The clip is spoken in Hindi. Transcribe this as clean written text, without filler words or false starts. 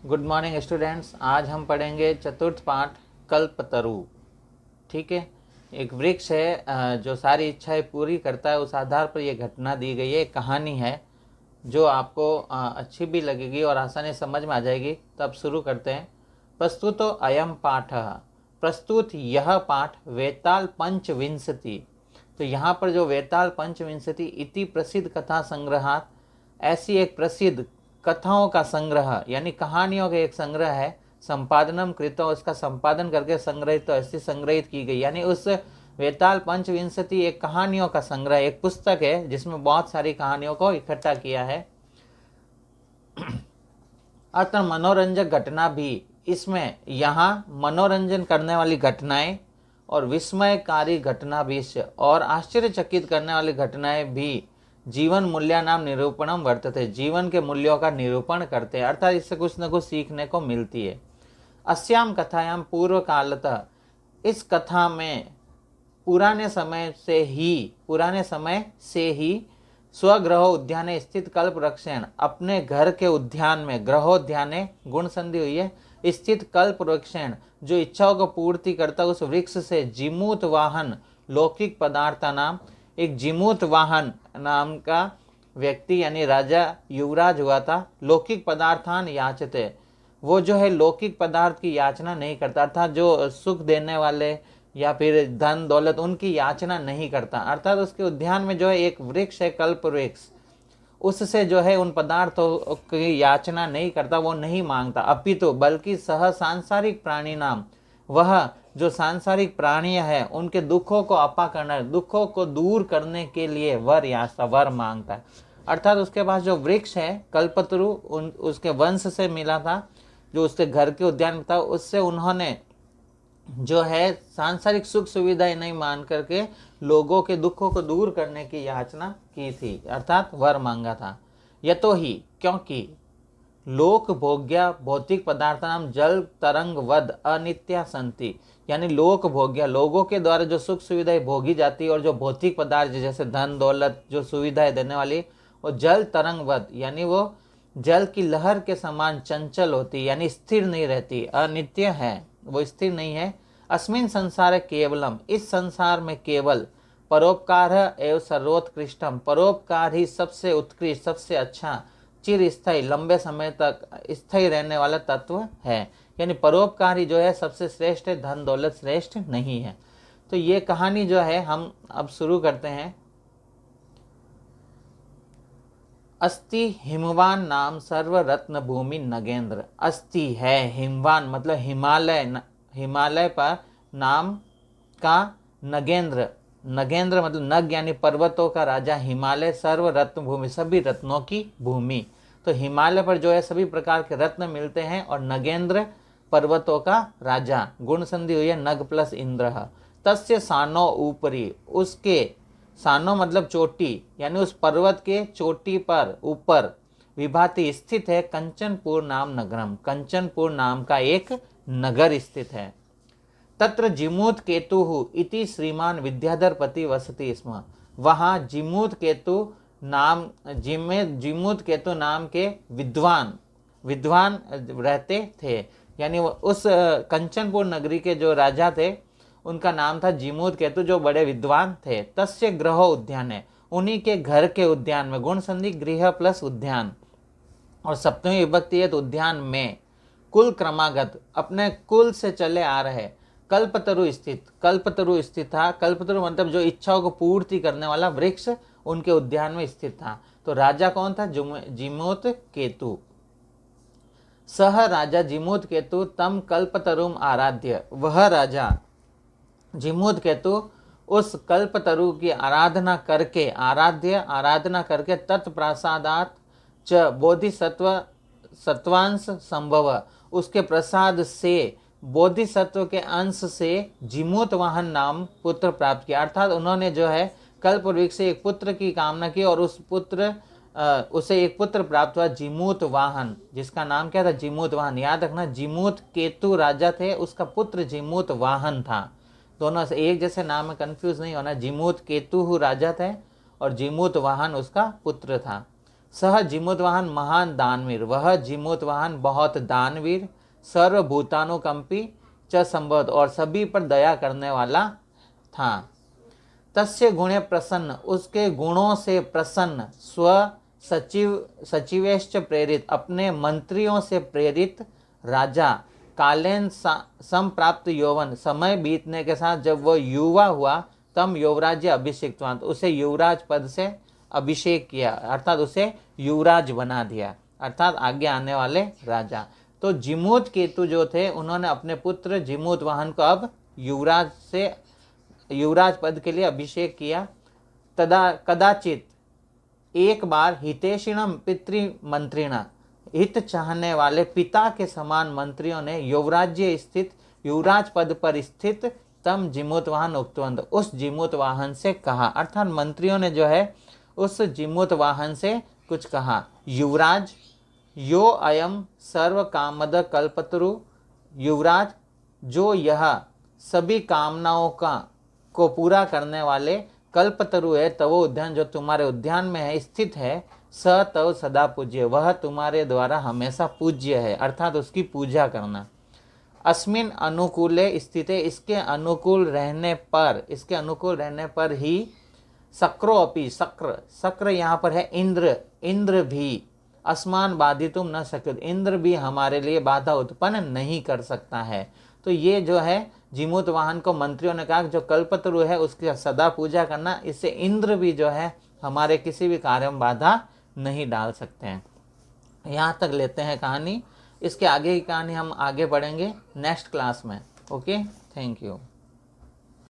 Good morning students. आज हम पढ़ेंगे चतुर्थ पाठ कल्पतरु। ठीक है, एक वृक्ष है जो सारी इच्छाएं पूरी करता है। उस आधार पर यह घटना दी गई है, एक कहानी है जो आपको अच्छी भी लगेगी और आसानी समझ में आ जाएगी। तो अब शुरू करते हैं। प्रस्तुतो अयम पाठ, प्रस्तुत यह पाठ वेताल पंचविंशति। तो यहाँ पर जो वेताल पंचविंशति इति प्रसिद्ध कथा संग्रहात, ऐसी एक प्रसिद्ध कथाओं का संग्रह यानी कहानियों का एक संग्रह है। संपादनम कृतो, उसका संपादन करके संग्रहित, तो ऐसी संग्रहित की गई। यानी उस वेताल पंचविंशति एक कहानियों का संग्रह, एक पुस्तक है जिसमें बहुत सारी कहानियों को इकट्ठा किया है। अतः मनोरंजक घटना भी इसमें, यहाँ मनोरंजन करने वाली घटनाएं और विस्मयकारी घटना भी और आश्चर्यचकित करने वाली घटनाएं भी जीवन मूल्यानाम निरूपणम वर्तते, जीवन के मूल्यों का निरूपण करते हैं। अर्थात इससे कुछ न कुछ सीखने को मिलती है। अस्याम कथायाम पूर्व कालतः, इस कथा में पुराने समय से ही स्वगृह उद्यान स्थित कल्प वृक्षेण, अपने घर के उद्यान में, ग्रहोद्याने गुण संधि हुई है, स्थित कल्प वृक्षेण जो इच्छाओं को पूर्ति करता उस वृक्ष से, जिमूत वाहन लौकिक पदार्थ नाम, एक जिमूत वाहन नाम का व्यक्ति यानी राजा युवराज हुआ था। लौकिक पदार्थान याचते, वो जो है लौकिक पदार्थ की याचना नहीं करता, अर्थात जो सुख देने वाले या फिर धन दौलत उनकी याचना नहीं करता। अर्थात उसके उद्यान में जो है एक वृक्ष है, कल्प वृक्ष, उससे जो है उन पदार्थों की याचना नहीं करता, वो नहीं मांगता। अपितु बल्कि सह सांसारिक प्राणी नाम, वह जो सांसारिक प्राणी है उनके दुखों को अपा करना, दुखों को दूर करने के लिए वर याचता, वर मांगता है। अर्थात उसके पास जो वृक्ष है कल्पतरु, उसके वंश से मिला था, जो उसके घर के उद्यान में था, उससे उन्होंने जो है सांसारिक सुख सुविधाएं नहीं मान करके लोगों के दुखों को दूर करने की याचना की थी, अर्थात वर मांगा था। यतो ही, क्योंकि लोक भोग्या भौतिक पदार्थ नाम जल तरंग वद अनित्या संति, यानी लोक भोग्या लोगों के द्वारा जो सुख सुविधाएं भोगी जाती है और जो भौतिक पदार्थ जैसे धन दौलत जो सुविधाएं देने वाली, वो जल तरंग वद यानी वो जल की लहर के समान चंचल होती, यानी स्थिर नहीं रहती, अनित्य है, वो स्थिर नहीं है। अस्मिन संसार केवलम, इस संसार में केवल परोपकार एवं सर्वोत्कृष्टम, परोपकार ही सबसे उत्कृष्ट सबसे अच्छा, चिर स्थायी लंबे समय तक स्थायी रहने वाला तत्व है। यानी परोपकार ही जो है सबसे श्रेष्ठ है, धन दौलत श्रेष्ठ नहीं है। तो ये कहानी जो है हम अब शुरू करते हैं। अस्ति हिमवान नाम सर्व रत्न भूमि नगेंद्र, अस्ति है हिमवान मतलब हिमालय, हिमालय पर नाम का नगेंद्र, नगेंद्र मतलब नग यानी पर्वतों का राजा, हिमालय सर्व रत्न भूमि सभी रत्नों की भूमि। तो हिमालय पर जो है सभी प्रकार के रत्न मिलते हैं और नगेंद्र पर्वतों का राजा, गुण संधि हुई है नग प्लस इंद्र। तस्य सानो ऊपरी, उसके सानो मतलब चोटी, यानी उस पर्वत के चोटी पर ऊपर विभाति स्थित है कंचनपुर नाम नगरम, कंचनपुर नाम का एक नगर स्थित है। तत्र जिमूत केतु इति श्रीमान विद्याधरपति वसति स्म, वहाँ जिमूत केतु नाम, जिमूत केतु नाम के विद्वान रहते थे। यानी उस कंचनपुर नगरी के जो राजा थे उनका नाम था जिमूत केतु, जो बड़े विद्वान थे। तस्य गृह उद्यान है, उन्हीं के घर के उद्यान में, गुण संधि गृह प्लस उद्यान और सप्तमी विभक्ति है तो उद्यान में, कुल क्रमागत अपने कुल से चले आ रहे कल्पतरु स्थित, कल्पतरु स्थित था। कल्पतरु मतलब जो इच्छाओं को पूर्ति करने वाला वृक्ष उनके उद्यान में स्थित था। तो राजा कौन था? जिमूत केतु। सह राजा जिमूत केतु तम कल्पतरुम आराध्य, वह राजा जिमूत केतु उस कल्पतरु की आराधना करके, आराधना करके तत्प्रसादात च बोधिसत्व सत्वांश संभव, उसके प्रसाद से बोधिसत्व के अंश से जिमूत वाहन नाम पुत्र प्राप्त किया। अर्थात उन्होंने जो है कल्प वृक्ष से एक पुत्र की कामना की और उसे एक पुत्र प्राप्त हुआ जिमूत वाहन, जिसका नाम क्या था? जिमूत वाहन। याद रखना, जिमूत केतु राजा थे, उसका पुत्र जिमूत वाहन था। दोनों से एक जैसे नाम में कंफ्यूज नहीं होना। जिमूत केतु राजा थे और जिमूत वाहन उसका पुत्र था। सह जिमुतवाहन महान दानवीर, वह जिमुतवाहन बहुत दानवीर, सर्वभूतानुकंपी च संबोध, और सभी पर दया करने वाला था। तस्य गुणे प्रसन्न, उसके गुणों से प्रसन्न, स्व सचिवेश्च प्रेरित, अपने मंत्रियों से प्रेरित राजा, कालेन संप्राप्त यौवन, समय बीतने के साथ जब वह युवा हुआ, तम युवराज्य अभिषेकवान, उसे युवराज पद से अभिषेक किया, अर्थात उसे युवराज बना दिया, अर्थात आगे आने वाले राजा। तो जिमूत केतु जो थे उन्होंने अपने पुत्र जिमूतवाहन को अब युवराज पद के लिए अभिषेक किया। तदा कदाचित एक बार हितेशिणम पितृमंत्रिणा, हित चाहने वाले पिता के समान मंत्रियों ने युवराज्य स्थित युवराज पद पर स्थित तम जिमूतवाहन उक्तवंत, उस जिमूतवाहन से कहा, अर्थात मंत्रियों ने जो है उस जिमूतवाहन से कुछ कहा। युवराज यो अयम सर्व कामद कल्पतरु, युवराज जो यह सभी कामनाओं को पूरा करने वाले कल्पतरु है, तवो उद्यान जो तुम्हारे उद्यान में है स्थित है, स तव सदा पूज्य, वह तुम्हारे द्वारा हमेशा पूज्य है, अर्थात उसकी पूजा करना। अस्मिन अनुकूले स्थित, इसके अनुकूल रहने पर ही शक्रो अपि, शक्र यहाँ पर है इंद्र भी, अस्मान बाधितुम न शक्य, इंद्र भी हमारे लिए बाधा उत्पन्न नहीं कर सकता है। तो ये जो है जिमूतवाहन को मंत्रियों ने कहा जो कल्पतरु है उसकी सदा पूजा करना, इससे इंद्र भी जो है हमारे किसी भी कार्य में बाधा नहीं डाल सकते हैं। यहाँ तक लेते हैं कहानी, इसके आगे की कहानी हम आगे बढ़ेंगे नेक्स्ट क्लास में। Okay, thank you.